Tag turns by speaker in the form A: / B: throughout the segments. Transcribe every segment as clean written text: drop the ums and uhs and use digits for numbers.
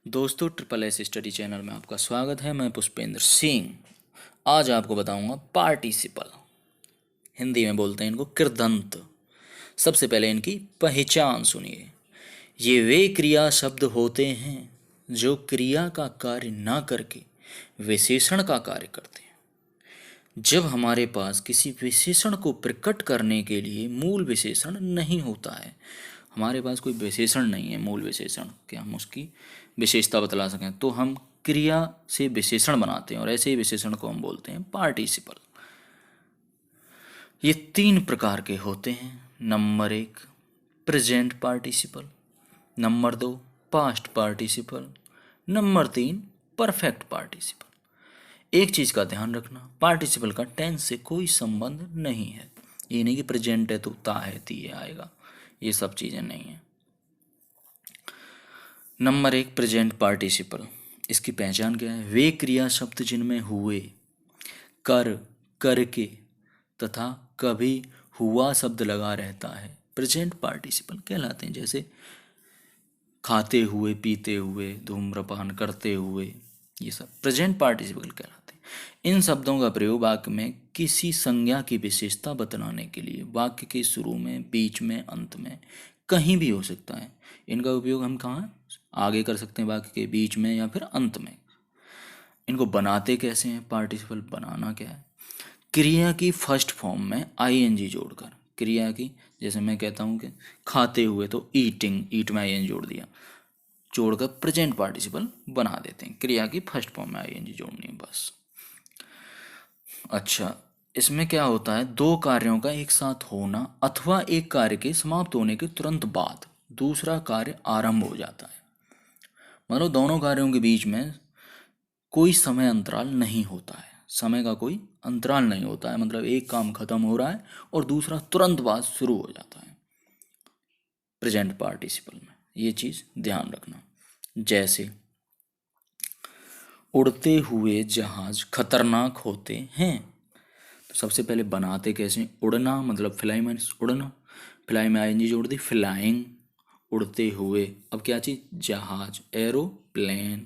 A: दोस्तों triple S study channel में आपका स्वागत है। मैं पुष्पेंद्र सिंह आज आपको बताऊंगा पार्टिसिपल। हिंदी में बोलते हैं इनको कृदंत। सबसे पहले इनकी पहचान सुनिए। ये वे क्रिया शब्द होते हैं जो क्रिया का कार्य ना करके विशेषण का कार्य करते हैं। जब हमारे पास किसी विशेषण को प्रकट करने के लिए मूल विशेषण नहीं होता है, हमारे पास कोई विशेषण नहीं है मूल विशेषण कि हम उसकी विशेषता बतला सकें, तो हम क्रिया से विशेषण बनाते हैं और ऐसे ही विशेषण को हम बोलते हैं पार्टिसिपल। ये तीन प्रकार के होते हैं। Number 1 present participle, number 2 past participle, number 3 perfect participle. एक चीज़ का ध्यान रखना, पार्टिसिपल का टेंस से कोई संबंध नहीं है। ये नहीं कि प्रेजेंट है तो ता है ती है आएगा, ये सब चीज़ें नहीं है। नंबर 1 प्रेजेंट पार्टिसिपल, इसकी पहचान क्या है? वे क्रिया शब्द जिनमें हुए, कर, करके तथा कभी हुआ शब्द लगा रहता है प्रेजेंट पार्टिसिपल कहलाते हैं। जैसे खाते हुए, पीते हुए, धूम्रपान करते हुए, ये सब प्रेजेंट पार्टिसिपल कहलाते हैं। इन शब्दों का प्रयोग वाक्य में किसी संज्ञा की विशेषता बतलाने के लिए वाक्य के शुरू में, बीच में, अंत में कहीं भी हो सकता है। इनका उपयोग हम कहाँ आगे कर सकते हैं? वाक्य के बीच में या फिर अंत में। इनको बनाते कैसे हैं? पार्टिसिपल बनाना क्या है? क्रिया की फर्स्ट फॉर्म में आईएनजी जोड़कर, क्रिया की, जैसे मैं कहता हूँ कि खाते हुए तो ईटिंग, ईट में आईएनजी जोड़ दिया, जोड़कर प्रेजेंट पार्टिसिपल बना देते हैं। क्रिया की फर्स्ट फॉर्म में आईएनजी जोड़नी है बस। अच्छा, इसमें क्या होता है? दो कार्यों का एक साथ होना अथवा एक कार्य के समाप्त होने के तुरंत बाद दूसरा कार्य आरंभ हो जाता है। मतलब दोनों कार्यों के बीच में कोई समय अंतराल नहीं होता है, समय का कोई अंतराल नहीं होता है। मतलब एक काम खत्म हो रहा है और दूसरा तुरंत बाद शुरू हो जाता है प्रेजेंट पार्टिसिपल में। ये चीज़ ध्यान रखना। जैसे उड़ते हुए जहाज खतरनाक होते हैं, तो सबसे पहले बनाते कैसे? उड़ना, मतलब फ्लाई में उड़ना, फ्लाई में आईएनजी जोड़ दी, फ्लाइंग, उड़ते हुए। अब क्या चीज़? जहाज, एरोप्लेन।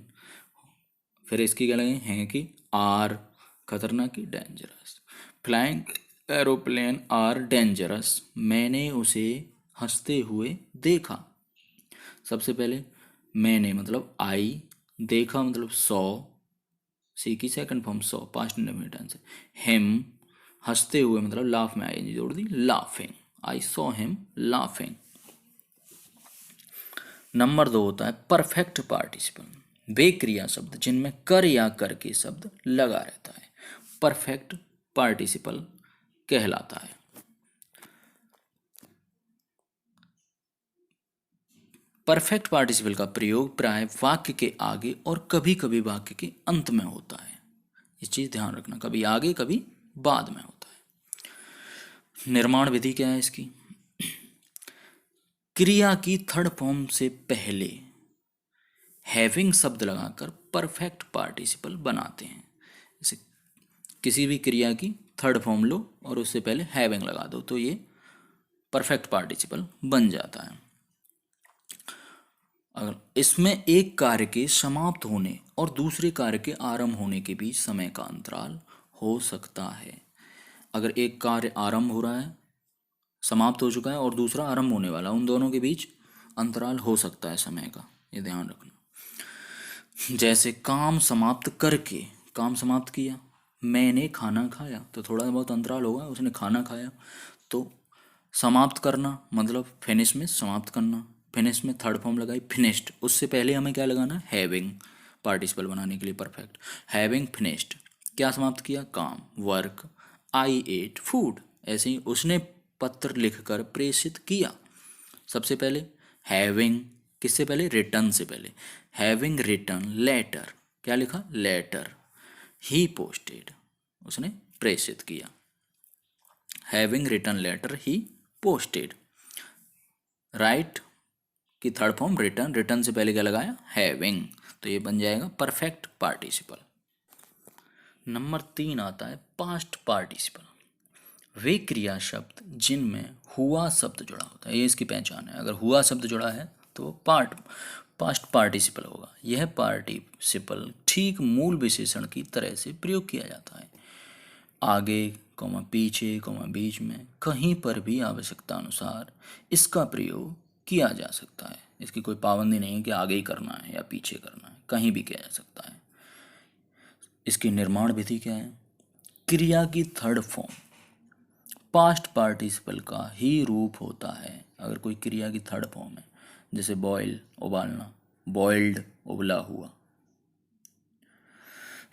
A: फिर इसकी क्या लगे हैं कि आर, खतरनाक की, dangerous. Flying aeroplane are dangerous. मैंने उसे हंसते हुए देखा। सबसे पहले मैंने मतलब आई, देखा मतलब सॉ, सी की second form saw, past indefinite tense है। हिम, हंसते हुए मतलब लाफ में आई जोड़ दी, laughing, I saw him laughing. Number 2 होता है परफेक्ट पार्टिसिपल, वे क्रिया शब्द जिनमें कर या कर के शब्द लगा रहता है परफेक्ट पार्टिसिपल कहलाता है। परफेक्ट पार्टिसिपल का प्रयोग प्राय वाक्य के आगे और कभी कभी वाक्य के अंत में होता है। ये चीज ध्यान रखना, कभी आगे कभी बाद में होता है। निर्माण विधि क्या है इसकी? क्रिया की थर्ड फॉर्म से पहले हैविंग शब्द लगाकर परफेक्ट पार्टिसिपल बनाते हैं। जैसे किसी भी क्रिया की थर्ड फॉर्म लो और उससे पहले हैविंग लगा दो तो ये परफेक्ट पार्टिसिपल बन जाता है। अगर इसमें एक कार्य के समाप्त होने और दूसरे कार्य के आरंभ होने के बीच समय का अंतराल हो सकता है। अगर एक कार्य आरंभ हो रहा है, समाप्त हो चुका है, और दूसरा आरंभ होने वाला, उन दोनों के बीच अंतराल हो सकता है समय का, ये ध्यान रखना। जैसे काम समाप्त करके, काम समाप्त किया, मैंने खाना खाया, तो थोड़ा बहुत अंतराल होगा, उसने खाना खाया। तो समाप्त करना मतलब फिनिश में समाप्त करना, फिनिश में थर्ड फॉर्म लगाई फिनिश्ड। उससे पहले हमें क्या लगाना? हैविंग पार्टिसिपल बनाने के लिए परफेक्ट, हैविंग फिनिश्ड। क्या समाप्त किया? काम, वर्क, आई एट फूड। ऐसे ही उसने पत्र लिखकर प्रेषित किया। सबसे पहले हैविंग, किससे पहले? रिटर्न से पहले। हैविंग रिटर्न लेटर, क्या लिखा? लेटर। ही पोस्टेड, उसने प्रेषित किया। Having return letter he posted. Write की थर्ड फॉर्म रिटर्न, रिटर्न से पहले क्या लगाया? हैविंग, तो ये बन जाएगा परफेक्ट पार्टिसिपल। नंबर 3 आता है पास्ट पार्टिसिपल, वे क्रिया शब्द जिनमें हुआ शब्द जुड़ा होता है। ये इसकी पहचान है। अगर हुआ शब्द जुड़ा है तो पास्ट पार्टिसिपल होगा। यह पार्टिसिपल ठीक मूल विशेषण की तरह से प्रयोग किया जाता है। आगे कॉमा पीछे कॉमा बीच में कहीं पर भी आवश्यकता अनुसार इसका प्रयोग किया जा सकता है। इसकी कोई पाबंदी नहीं है कि आगे ही करना है या पीछे करना है, कहीं भी किया जा सकता है। इसकी निर्माण विधि क्या है? क्रिया की थर्ड फॉर्म पास्ट पार्टिसिपल का ही रूप होता है। अगर कोई क्रिया की थर्ड फॉर्म है, जैसे बॉयल उबालना, बॉइल्ड उबला हुआ।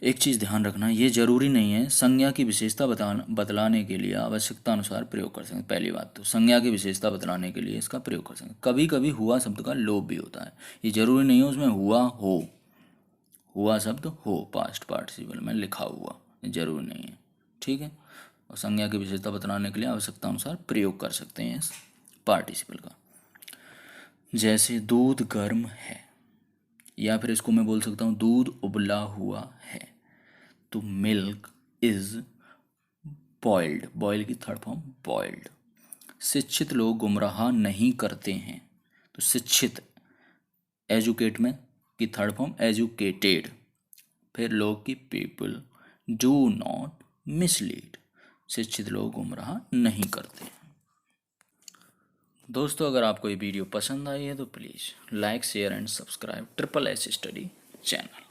A: एक चीज़ ध्यान रखना, ये जरूरी नहीं है संज्ञा की विशेषता बतलाने के लिए आवश्यकता अनुसार प्रयोग कर सकते। पहली बात तो संज्ञा की विशेषता बतलाने के लिए इसका प्रयोग कर सकते। कभी कभी हुआ शब्द का लोप भी होता है। ये जरूरी नहीं है उसमें हुआ हो, हुआ शब्द हो पास्ट पार्टिसिपल में लिखा हुआ, ये जरूरी नहीं है। ठीक है। और संज्ञा की विशेषता बतलाने के लिए आवश्यकता अनुसार प्रयोग कर सकते हैं इस पार्टिसिपल का। जैसे दूध गर्म है, या फिर इसको मैं बोल सकता हूँ दूध उबला हुआ है। तो मिल्क इज बॉइल्ड, बॉयल की थर्ड फॉर्म बॉइल्ड। शिक्षित लोग गुमराह नहीं करते हैं। तो शिक्षित एजुकेट में की थर्ड फॉर्म एजुकेटेड। फिर लोग की पीपल डू नॉट मिसलीड। शिक्षित लोग गुमराह नहीं करते हैं। दोस्तों, अगर आपको ये वीडियो पसंद आई है तो please like share and subscribe triple S study channel.